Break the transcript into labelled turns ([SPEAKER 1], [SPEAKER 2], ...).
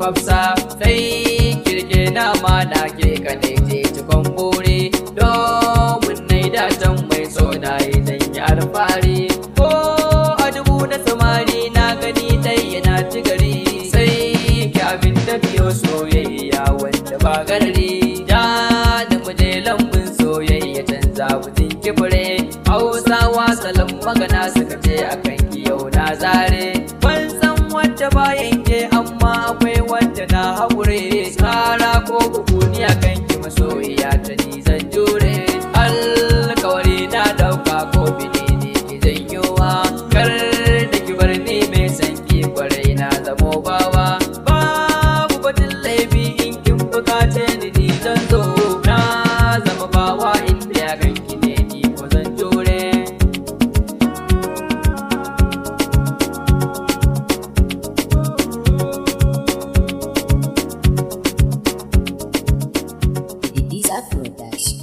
[SPEAKER 1] hafsa sai kirke na ma na ke kadai ce cikon buri domin nai datan mai so na yi dan yi alfahari ko a dubu na samari na gani dai yana ci gari sai ki abin da biyo soyayya wanda ba garari ja da muje lambun soyayya canza mutum kibire hausawa salon magana suka ce akan ki yau na zare ban san wanda bayan ke amma akwai wanda na haƙure tsara ko bukuni akan ki masoyiya ta ni zan jure alkawari na dauka ko bine ne ki zanyowa kar da ki bar ni mai san ki kwarai na zamo bawa babu batun laifi in kin bukace ni zan zo na zama bawa inda ya ganki ne ni ko zan jure
[SPEAKER 2] DEEZA Production.